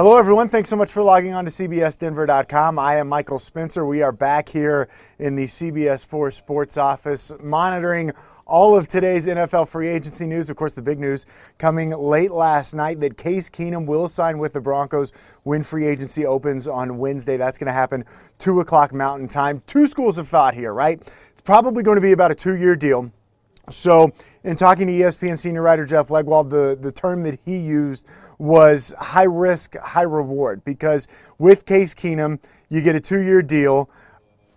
Hello, everyone. Thanks so much for logging on to CBSDenver.com. I am Michael Spencer. We are back here in the CBS 4 Sports office monitoring all of today's NFL free agency news. Of course, the big news coming late last night that Case Keenum will sign with the Broncos when free agency opens on Wednesday. That's going to happen 2 o'clock Mountain Time. Two schools of thought here, right? It's probably going to be about a 2-year deal. So in talking to ESPN senior writer Jeff Legwold, the term that he used was high risk, high reward, because with Case Keenum, you get a 2-year deal,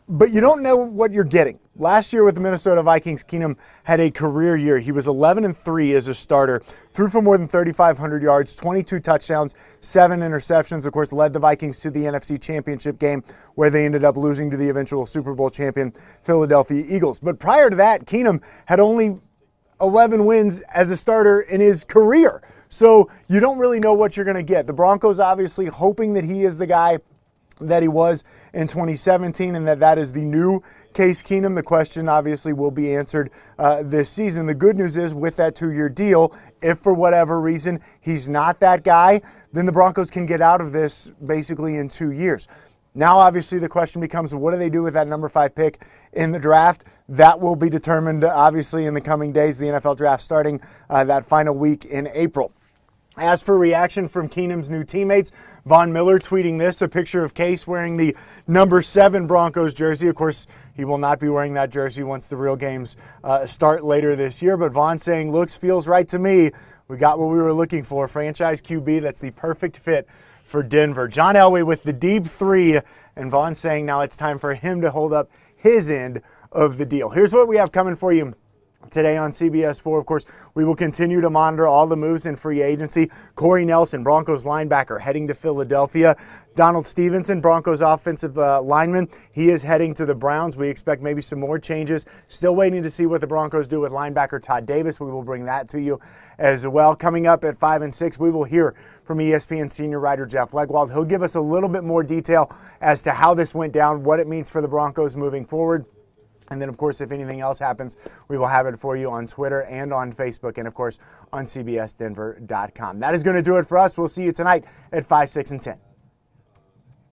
but you don't know what you're getting. Last year with the Minnesota Vikings, Keenum had a career year. He was 11-3 as a starter, threw for more than 3,500 yards, 22 touchdowns, 7 interceptions, of course, led the Vikings to the NFC Championship game where they ended up losing to the eventual Super Bowl champion Philadelphia Eagles. But prior to that, Keenum had only 11 wins as a starter in his career. So you don't really know what you're going to get. The Broncos obviously hoping that he is the guy that he was in 2017 and that is the new Case Keenum. The question obviously will be answered this season. The good news is with that 2-year deal, if for whatever reason he's not that guy, then the Broncos can get out of this basically in 2 years. Now, obviously, the question becomes, what do they do with that number 5 pick in the draft? That will be determined, obviously, in the coming days. The NFL draft starting that final week in April. As for reaction from Keenum's new teammates, Von Miller tweeting this, a picture of Case wearing the number 7 Broncos jersey. Of course, he will not be wearing that jersey once the real games start later this year. But Von saying, looks, feels right to me. We got what we were looking for. Franchise QB, that's the perfect fit for Denver. John Elway with the deep 3, and Von saying now it's time for him to hold up his end of the deal. Here's what we have coming for you today on CBS 4. Of course, we will continue to monitor all the moves in free agency. Corey Nelson, Broncos linebacker, heading to Philadelphia. Donald Stevenson, Broncos offensive lineman, he is heading to the Browns. We expect maybe some more changes. Still waiting to see what the Broncos do with linebacker Todd Davis. We will bring that to you as well. Coming up at 5 and 6, we will hear from ESPN senior writer Jeff Legwold. He'll give us a little bit more detail as to how this went down, what it means for the Broncos moving forward. And then, of course, if anything else happens, we will have it for you on Twitter and on Facebook and, of course, on CBSDenver.com. That is going to do it for us. We'll see you tonight at 5, 6, and 10.